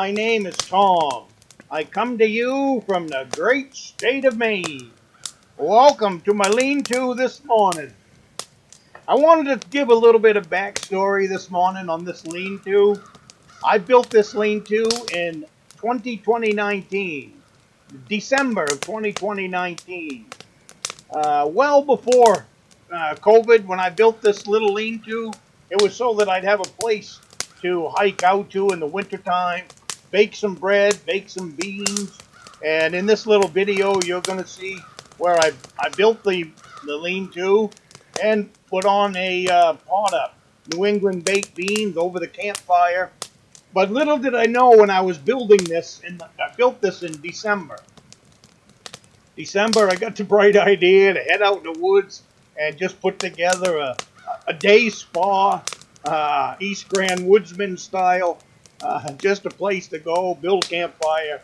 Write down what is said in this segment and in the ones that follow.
My name is Tom. I come to you from the great state of Maine. Welcome to my lean-to this morning. I wanted to give a little bit of backstory this morning on this lean-to. I built this lean-to in 2019, December of 2019. Well before COVID, when I built this little lean-to, it was so that I'd have a place to hike out to in the wintertime, bake some bread, bake some beans. And in this little video, you're going to see where I built the lean-to and put on a pot of New England baked beans over the campfire. But little did I know when I was building this, I built this in December. I got the bright idea to head out in the woods and just put together a day spa, East Grand Woodsman style, just a place to go, build a campfire,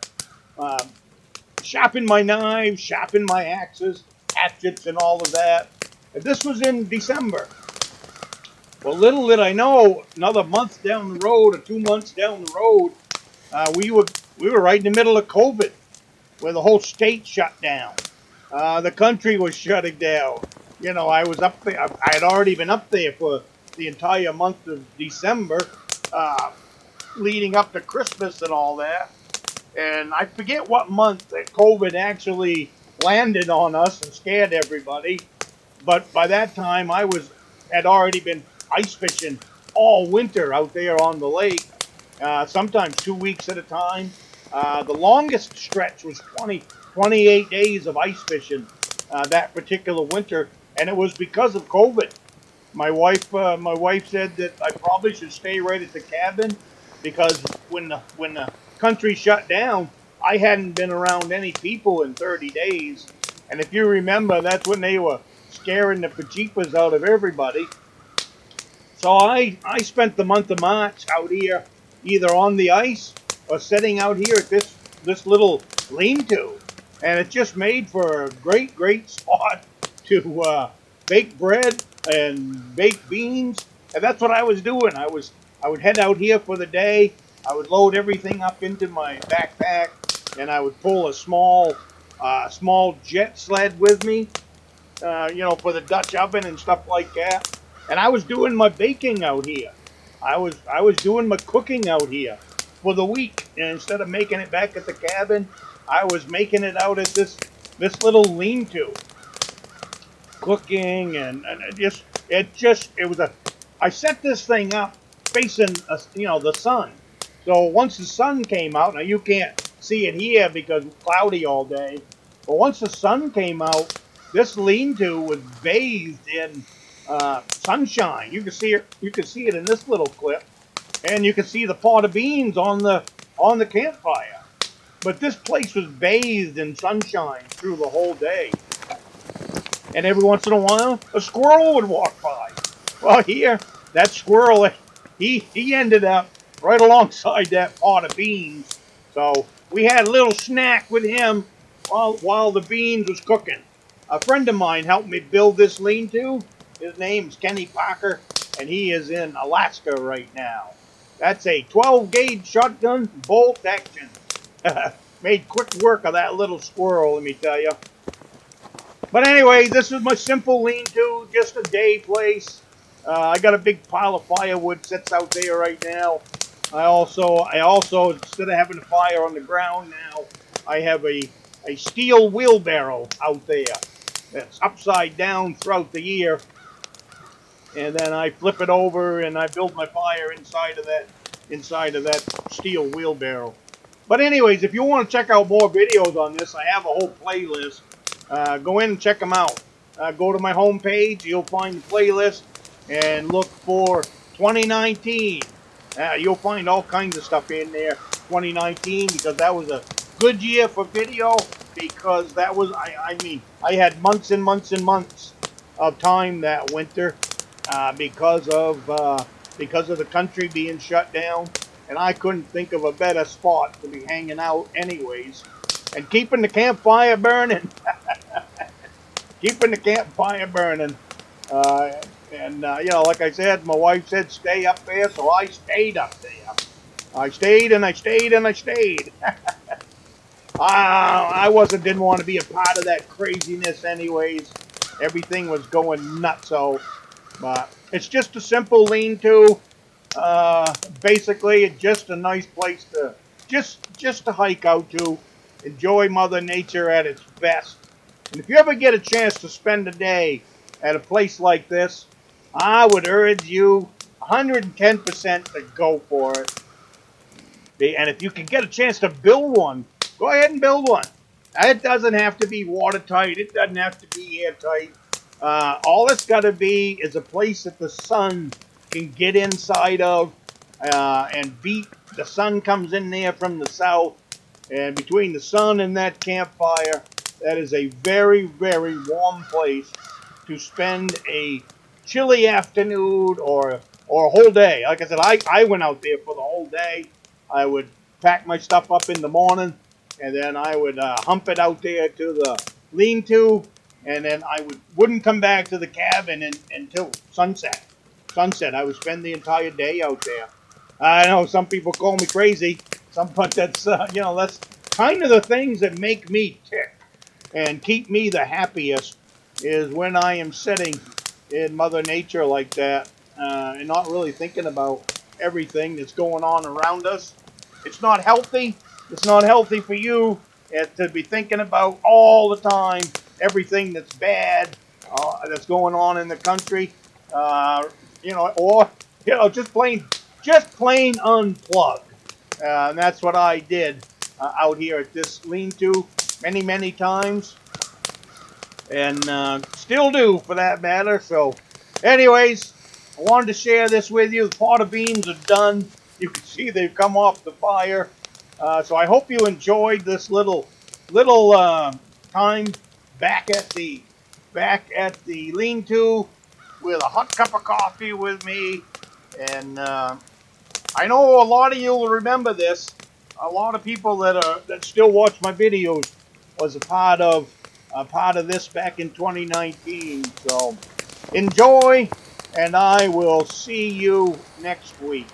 sharpen my knives, sharpen my axes, hatchets, and all of that. And this was in December. Well, little did I know, another month down the road or 2 months down the road, we were right in the middle of COVID, where the whole state shut down. The country was shutting down. You know, I was up there. I had already been up there for the entire month of December, leading up to Christmas and all that. And I forget what month that COVID actually landed on us and scared everybody. But by that time, had already been ice fishing all winter out there on the lake, sometimes 2 weeks at a time. The longest stretch was 28 days of ice fishing that particular winter, and it was because of COVID. My wife said that I probably should stay right at the cabin because when the country shut down, I hadn't been around any people in 30 days, and if you remember, that's when they were scaring the bejeepers out of everybody. So I spent the month of March out here, either on the ice or sitting out here at this little lean-to, and it just made for a great spot to bake bread and bake beans, and that's what I was doing. I would head out here for the day. I would load everything up into my backpack, and I would pull a small jet sled with me, for the Dutch oven and stuff like that. And I was doing my baking out here. I was doing my cooking out here for the week, and instead of making it back at the cabin, I was making it out at this little lean-to, cooking, and I set this thing up facing the sun. So once the sun came out, now you can't see it here because it's cloudy all day, but once the sun came out, this lean-to was bathed in sunshine. You can see it in this little clip, and you can see the pot of beans on the campfire. But this place was bathed in sunshine through the whole day. And every once in a while, a squirrel would walk by. Well, here, that squirrel, he ended up right alongside that pot of beans. So we had a little snack with him while the beans was cooking. A friend of mine helped me build this lean-to. His name's Kenny Parker, and he is in Alaska right now. That's a 12-gauge shotgun bolt action. Made quick work of that little squirrel, let me tell you. But anyway, this is my simple lean-to, just a day place. I got a big pile of firewood sits out there right now. I also, instead of having a fire on the ground now, I have a steel wheelbarrow out there that's upside down throughout the year. And then I flip it over and I build my fire inside of that steel wheelbarrow. But anyways, if you want to check out more videos on this, I have a whole playlist. Go in and check them out. Go to my homepage, you'll find the playlist, and look for 2019. You'll find all kinds of stuff in there, 2019, because that was a good year for video, because that was, I had months and months and months of time that winter because of the country being shut down, and I couldn't think of a better spot to be hanging out anyways, and keeping the campfire burning. Keeping the campfire burning. Like I said, my wife said stay up there, so I stayed up there. I stayed and I stayed and I stayed. Didn't want to be a part of that craziness anyways. Everything was going nutso. But it's just a simple lean-to. Basically, it's just a nice place to just to hike out to, enjoy Mother Nature at its best. And if you ever get a chance to spend a day at a place like this, I would urge you 110% to go for it. And if you can get a chance to build one, go ahead and build one. It doesn't have to be watertight. It doesn't have to be airtight. All it's got to be is a place that the sun can get inside of and beat. The sun comes in there from the south. And between the sun and that campfire, that is a very, very warm place to spend a chilly afternoon or a whole day. Like I said, I went out there for the whole day. I would pack my stuff up in the morning, and then I would hump it out there to the lean-to, and then I wouldn't come back to the cabin until sunset. I would spend the entire day out there. I know some people call me crazy, but that's that's kind of the things that make me tick and keep me the happiest is when I am sitting in Mother Nature like that and not really thinking about everything that's going on around us. It's not healthy. It's not healthy for you to be thinking about all the time everything that's bad that's going on in the country. Or just plain unplug. And that's what I did out here at this lean-to many times, and still do for that matter. So anyways, I wanted to share this with you. The pot of beans are done. You can see they've come off the fire. So I hope you enjoyed this little time back at the lean-to with a hot cup of coffee with me. And I know a lot of you will remember this. A lot of people that still watch my videos was a part of this back in 2019. So enjoy, and I will see you next week.